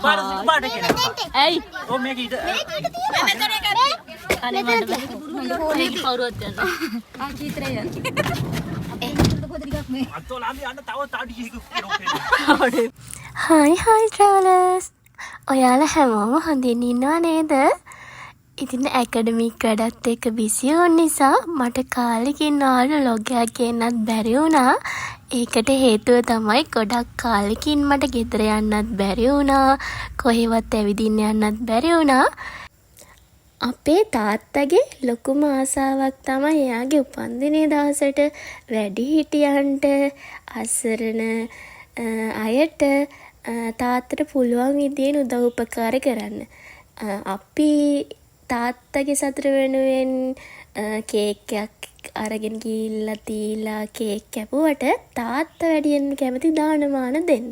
පාට කියනවා. ඇයි? ඔව් මේක ඊට අනේ මට මේක කවුරුවත් යනවා. ආ චිත්‍රය. අතෝලාමි අන්න තව තාඩියක කියනවා. හයි ට්‍රැවලර්ස්. ඔයාලා හැමෝම හොඳින් ඉන්නවා නේද? ඉතින් ඇකඩමික් වැඩත් එක්ක බිසි වුන නිසා මට කාලෙකින් ආවල ලොග් එකක් ගෙන්නත් බැරි වුණා. ඒකට හේතුව තමයි ගොඩක් කාලෙකින් මට ගෙදර යන්නත් බැරි වුණා. කොහෙවත් ඇවිදින්න යන්නත් බැරි වුණා. අපේ තාත්තගේ ලොකුම ආසාවක් තමයි එයාගේ උපන්දිනේ දවසට වැඩිහිටියන්ට අසරණ අයට තාත්තට පුළුවන් විදියෙන් උදව් උපකාර කරන්න. අපි තාත්තගේ සතුට වෙනුවෙන් කේක් එකක් අරගෙන ගිහිල්ලා තියලා කේක් කැපුවට තාත්තා වැඩියෙන් කැමති දානමාන දෙන්න.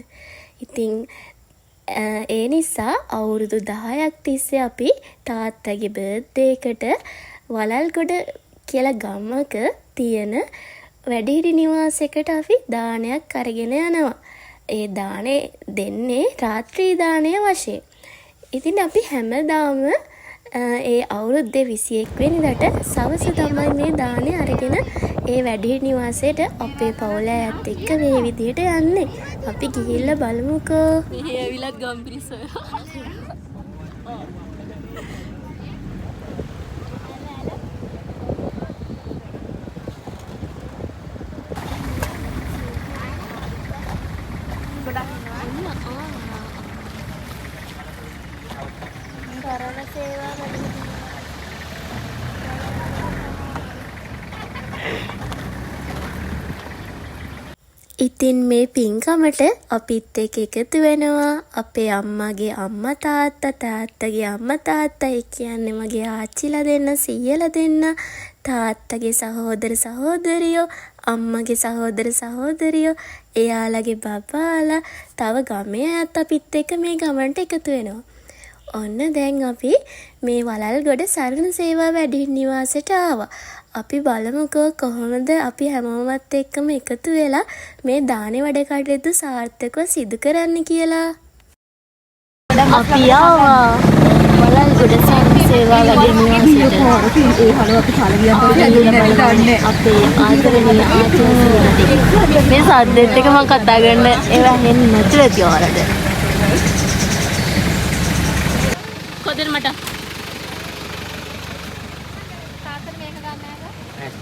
ඉතින් ඒ නිසා අවුරුදු 10ක් තිස්සේ අපි තාත්තගේ බර්ත්ඩේ එකට වලල්ගොඩ කියලා ගමක තියෙන වැඩිහිටි නිවාසයකට අපි දානයක් අරගෙන යනවා. ඒ දානේ දෙන්නේ රාත්‍රී දානය වශයෙන්. ඉතින් අපි හැමදාම ඒ අවුරුද්දේ 21 වෙනිදාට සවස තමයි මේ දානේ අරගෙන ඒ වැඩිහිටි නිවාසයට අපේ පවුල ඇත් එක්ක මේ විදියට යන්නේ. අපි ගිහිල්ලා බලමුකෝ. මෙහි ඇවිලත් ගම්පිරිස ඉතින් මේ පින්කමට අපිත් එක්ක එකතු වෙනවා අපේ අම්මගේ අම්මා තාත්තා තාත්තගේ අම්මා තාත්තා ඒ කියන්නේ මගේ ආච්චිලා දෙන්න සීයලා දෙන්න තාත්තගේ සහෝදර සහෝදරියෝ අම්මගේ සහෝදර සහෝදරියෝ එයාලගේ බබාලා තව ගමේ අයත් අපිත් එක්ක මේ ගමන්ට එකතු වෙනවා. ඔන්න දැන් අපි මේ වලල්ගොඩ සරණ සේවා වැඩිහිටි නිවාසයට ආවා. අපි බලමුකෝ කොහොමද අපි හැමෝමත් එක්කම එකතු වෙලා මේ දානේ වැඩ කටයුතු සාර්ථකව සිදු කරන්න කියලා. අපි ආවා වලල්ගොඩ සරණ සේවා වැඩිහිටි නිවාසයට. ඒ හලෝ අපි කලගියක් අපේ ආදරණීය ආචාර්යවරුන්ට මේ සද්දෙත් එක මම කතා කරන ඒවා හෙන්නේ නැතුව ඇති ඔයාලට. කොතන මට තාත්තට මේක ගන්න නේද?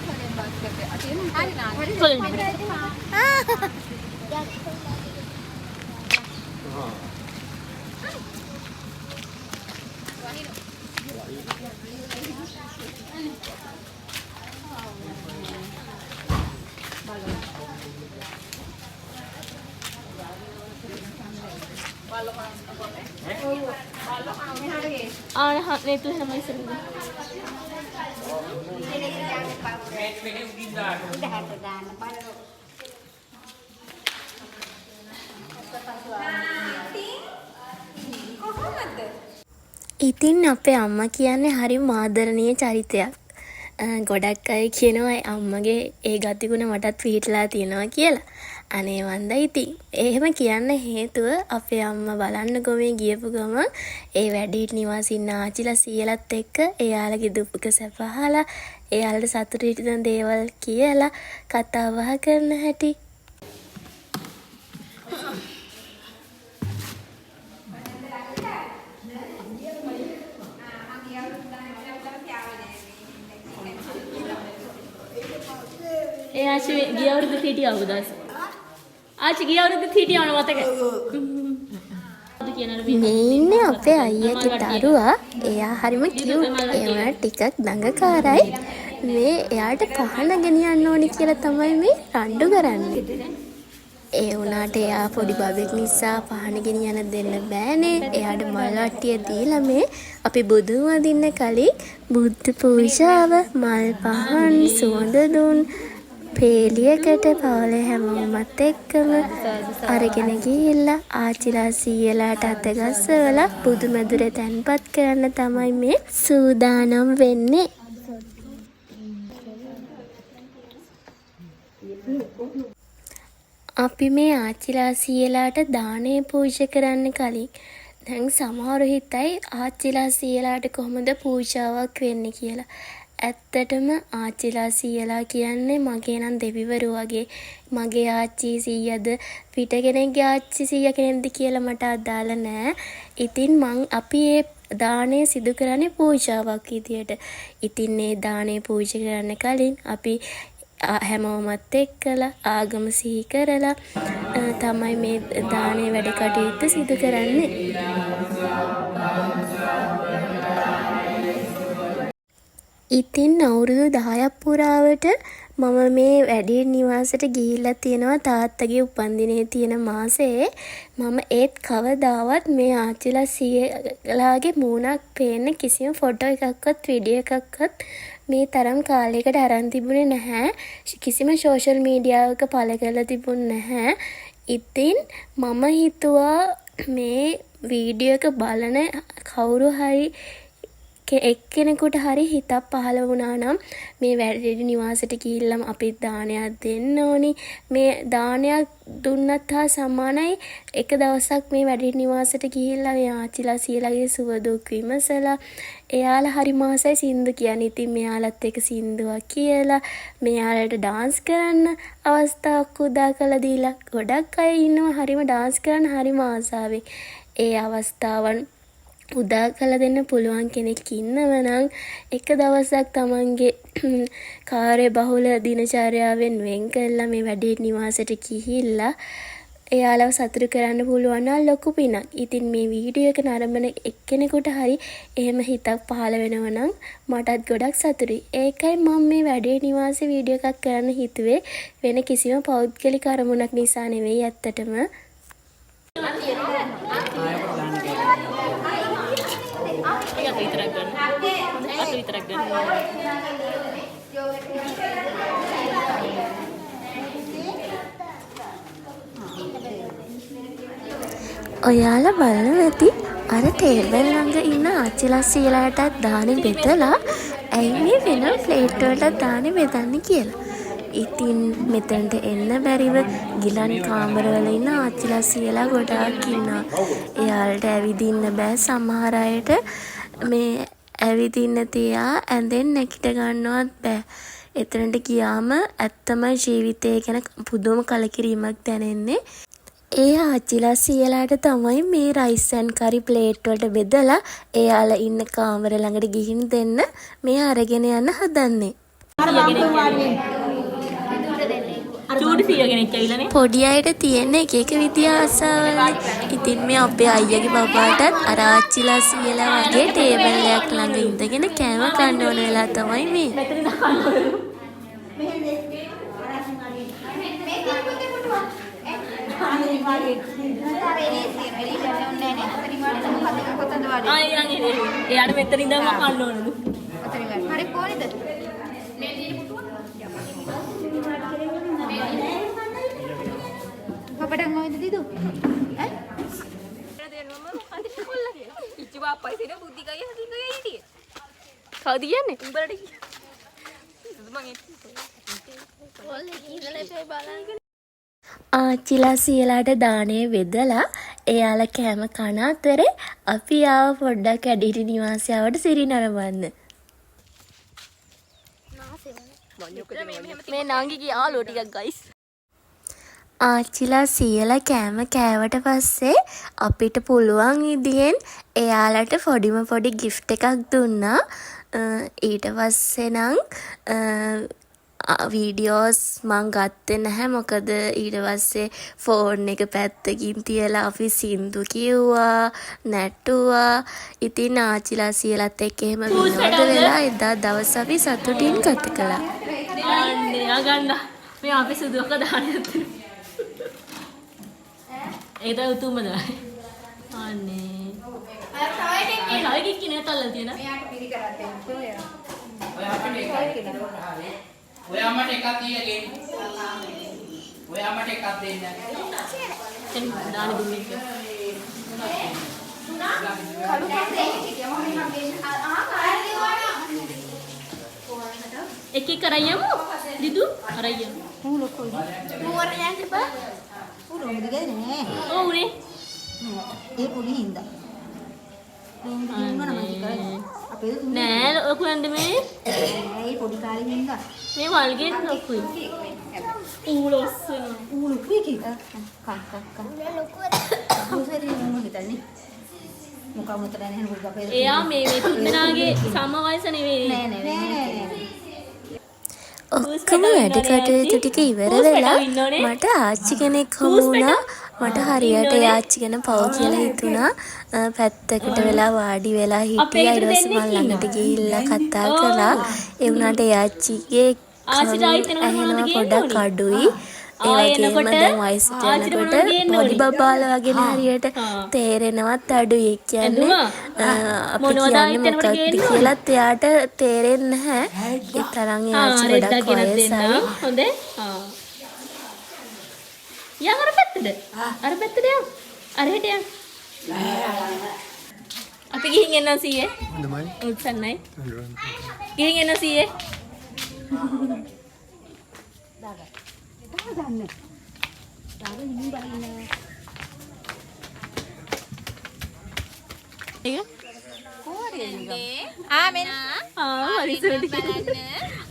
කොහෙන් බස් කරේ? අතේ හරි නා. කොතන ආ නේ තු හැම ඉස්සරද ඉතින් අපේ අම්මා කියන්නේ හරිම ආදරණීය චරිතයක්. ගොඩක් අය කියනවා අම්මගේ ඒ ගතිගුණ මටත් පිහිටලා තියෙනවා කියලා. අනේ වන්දා ඉතින් එහෙම කියන්න හේතුව අපේ අම්මා බලන්න ගොමේ ගියපු ගම ඒ වැඩිහිටි නිවාසින් ආච්චිලා සීයලත් එක්ක එයාලගේ දුක සැප අහලා එයාලට සතුටු හිතෙන දේවල් කියලා කතා බහ කරන හැටි. ඒ ආච්චි ගිය අවුරුද්ද හිටියා අවුදාස. ආච්චි ගිය අවුරුද්ද හිටියා වුණ මතක. මේ ඉන්නේ අපේ අයියාගේ දරුවා. එයා හරිම කියුට්. ඒ වුණාට ටිකක් දඟකාරයි. මේ එයාට පහන ගෙනියන්න ඕනි කියලා තමයි මේ රණ්ඩු කරන්නේ. ඒ වුණාට එයා පොඩි බබෙක් නිසා පහන ගෙනියන්න දෙන්න බෑනේ. එයාට මල් වට්ටිය දීලා මේ අපි බුදුන් වදින්න කලින් බුද්ධ පූජාව මල් පහන් සුවඳ දුන් පේලියකට පවුලේ හැමෝමත් එක්කම අරගෙන ගිහිල්ලා ආච්චිලා සීයලාට අතගස්සවලා බුදු මැදුරේ තැන්පත් කරන්න තමයි මේ සූදානම් වෙන්නේ. අපි මේ ආච්චිලා සීයලාට දානේ පූජා කරන්න කලින් දැන් සමහරු හිතයි ආච්චිලා සීයලාට කොහොමද පූජාවක් වෙන්නේ කියලා. ඇත්තටම ආච්චිලා සීයලා කියන්නේ මගේ නම් දෙවිවරු වගේ. මගේ ආච්චි සීයද පිට කෙනෙක්ගේ ආච්චි සීයා කෙනෙක්ද කියලා මට අදාළ නෑ. ඉතින් අපි ඒ දානේ සිදු කරන්නේ පූජාවක් විදියට. ඉතින් මේ දානේ පූජා කරන්න කලින් අපි හැමෝමත් එක්කලා ආගම සිහි කරලා තමයි මේ දානේ වැඩ කටයුත්ත සිදු කරන්නේ. ඉතින් අවුරුදු 10ක් පුරාවට මම මේ වැඩේ නිවාසයට ගිහිල්ලා තියෙනවා තාත්තගේ උපන්දිනේ තියෙන මාසේ. මම ඒත් කවදාවත් මේ ආච්චිලා සීයලාගේ මූණක් පේන්න කිසිම ෆොටෝ එකක්වත් වීඩියෝ එකක්වත් මේ තරම් කාලයකට අරන් තිබුණේ නැහැ. කිසිම සෝෂල් මීඩියාවක පළ කරලා තිබුණ නැහැ. ඉතින් මම හිතුවා මේ වීඩියෝ එක බලන කවුරු හරි එක්කෙනෙකුට හරි හිතක් පහළ වුණා නම් මේ වැඩේ නිවාසයට ගිහිල්ලා අපි දානයක් දෙන්න ඕනි. මේ දානයක් දුන්නත් හා සමානයි එක දවසක් මේ වැඩේ නිවාසයට ගිහිල්ලා මේ ආච්චිලා සීයලාගේ සුව දුක් විමසලා එයාලා හරි මාසයි සින්දු කියන්නේ. ඉතින් මෙයාලත් එක සින්දුවක් කියලා මෙයාලට ඩාන්ස් කරන්න අවස්ථාවක් උදා කරලා දීලා ගොඩක් අය ඉන්නවා හරිම ඩාන්ස් කරන්න හරිම ආසාවෙන්. ඒ අවස්ථාවන් උදා කළ දෙන්න පුළුවන් කෙනෙක් ඉන්නව නම් එක දවසක් තමන්ගේ කාර්ය බහුල දිනචර්යාවෙන් වෙන් කරලා මේ වැඩේ නිවාසයට ගිහිල්ලා එයාලව සතුටු කරන්න පුළුවන් නම් ලොකු පිනක්. ඉතින් මේ වීඩියෝ එක නරඹන එක්කෙනෙකුට හරි එහෙම හිතක් පහළ වෙනවා නම් මටත් ගොඩක් සතුටුයි. ඒකයි මම මේ වැඩේ නිවාසේ වීඩියෝ එකක් කරන්න හිතුවේ. වෙන කිසිම පෞද්ගලික අරමුණක් නිසා නෙවෙයි ඇත්තටම. ඔයාලා බලන්න ඇති අර ටේබල් ළඟ ඉන්න ආච්චිලා සීයලාටත් දානේ බෙදලා ඇයි මේ වෙන ප්ලේට් වලට දානේ බෙදන්නේ කියලා. ඉතින් මෙතනට එන්න බැරිව ගිලන් කාමරවල ඉන්න ආච්චිලා සීයලා ගොඩාක් ඉන්නවා. එයාලට ඇවිදින්න බෑ සමහර අයට මේ ඇවිදින්න තියා ඇඳෙන් නැගිට ගන්නවත් බෑ. එතනට ගියාම ඇත්තම ජීවිතය ගැන පුදුම කලකිරීමක් දැනෙන්නේ. ඒ ආච්චිලා සීයලාට තමයි මේ රයිස් ඇන් කරි ප්ලේට් වලට බෙදලා එයාලා ඉන්න කාමර ළඟට ගිහින් දෙන්න මේ අරගෙන යන්න හදන්නේ. පොඩි අයට තියෙන එක එක විදිය ආසාවල්. ඉතින් මේ අපේ අයියගේ බබාටත් අර ආච්චිලා සීයලා වගේ ටේබල් එකක් ළඟ ඉඳගෙන කෑම කන්න ඕන වෙලා තමයි මේ. එයාට මෙතන ඉඳන්ම කන්න ඕනලු. හරි කොහේද? පපඩම් ඔයද දීදු? ඈ? ඉච්චු බාප්පයි සිර බුද්ධිකයි හදින්ගේ හිටියේ. කවුද කියන්නේ? උඹලට ආච්චිලා සීයලාට දානේ බෙදලා එයාලා කෑම කන අතරේ අපි ආව පොඩ්ඩක් ඇඩිරි නිවාසයට සිරි නරඹන්න. මේ නාංගිගේ යාළුවෝ ටිකක් ගයිස්. ආච්චිලා සීයලා කෑම කෑවට පස්සේ අපිට පුළුවන් විදියෙන් එයාලට පොඩි ගිෆ්ට් එකක් දුන්නා. ඊට පස්සේ නම් වීඩියෝස් මං ගත්තේ නැහැ. මොකද ඊට පස්සේ ෆෝන් එක පැත්තකින් තියලා අපි සින්දු කිව්වා නැටුවා. ඉතින් ආච්චිලා සීයලාත් එක්ක එහෙම විනෝද වෙලා එදා දවස් අපි සතුටින් ගත කළා. අනේ ආගන්න මේ අපි සුදුක දාන්නේ. ඒක උතුම්ම දායි. අනේ තව එකක් කිනේ තල්ල තියෙන. මෙයාට පිළි කරත් දෙන්න ඔයා. ඔයා මට එකක් දීලා ඔයා මට එකක් දෙන්න. දැන් දානි දුන්නේ කියලා. කඩු කන්නේ කියමු මම දෙන්න. කාර්යය වුණා. එක එක කරයමු. දිදු අරයමු. මූල කොයි. මූවර යන්නේ බා. උරුම දිගේ නේ. ඔව්නේ. ඒ පොඩි හින්දා. අපේ නෑ ලොකු නන්ද මේ. ඒ පොඩි කාලේ හින්දා. මේ වල්ගේ ලොකුයි. ඌලොස්සන. ඌලු කීකි. කක්. මොකද හිතන්නේ? මොකක් මුතරන්නේ හෙන පොඩි අපේ. එයා මේ තුන්දෙනාගේ සම වයස නෙවෙයි. නෑ. ඔක්කොම වැඩ කටයුතු ටික ඉවර වෙලා මට ආච්චි කෙනෙක් හමු වුණා. මට හරියට ඒ ආච්චි ගැන පව් කියලා හිතුණා. පැත්තකට වෙලා වාඩි වෙලා හිටියා. ඊට පස්සේ මම ළඟට ගිහිල්ලා කතා කළා. ඒ වුණාට ඒ ආච්චිගේ ඇහෙනවා පොඩක් අඩුයි. ඒ වගේම දැන් වයසට යනකොට පොඩි බබාලා වගේ හරියට තේරෙනවත් අඩුයි. ඒ කියන්නේ අපි කියන්නේ මොකක්ද කියලාත් එයාට තේරෙන්නේ නැහැ. ඒ තරම් ඒ ආච්චි ගොඩක් වයසයි. හොඳේ. යන් අර පැත්තද? අර පැත්තද යන්. අර හෙට යන්. අපි ගිහින් එන්නම් සීයේ. හොඳයි. උත්සන්නයි. ගිහින් එන්න සීයේ.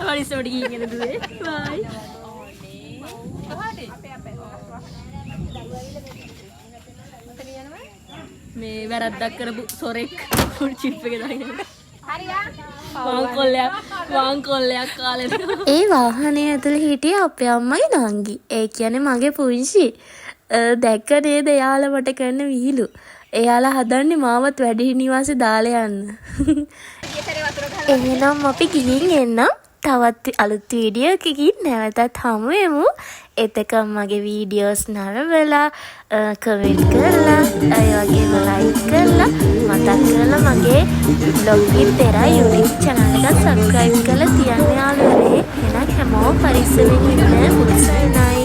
වලිසොඩි ගිහින් එන්න දුවේ. බයි. මේ වැරද්දක් කරපු සොරෙක් චිප් එක දාගෙන. වංකොල්ලයක් කාලෙට. ඒ වාහනේ ඇතුළේ හිටියේ අපේ අම්මයි නංගි. ඒ කියන්නේ මගේ පුංචි. දැක්ක නේද එයාලා මට කරන විහිළු. එයාලා හදන්නේ මාවත් වැඩි නිවාසේ දාලා යන්න. එහෙනම් අපි ගිහින් එන්නම්. තවත් අලුත් වීඩියෝ එකකින් නැවතත් හමු වෙමු. එතකම් මගේ වීඩියෝස් නරඹලා කමෙන්ට් කරලා ඒ වගේම ලයික් කරලා මතක් කරලා මගේ බ්ලොග් ඉතර YouTube channel එක subscribe කරලා තියන්න යාළුවනේ. එහෙනම් හැමෝම පරිස්සමෙන් ඉන්න. මුත්සන්නයි.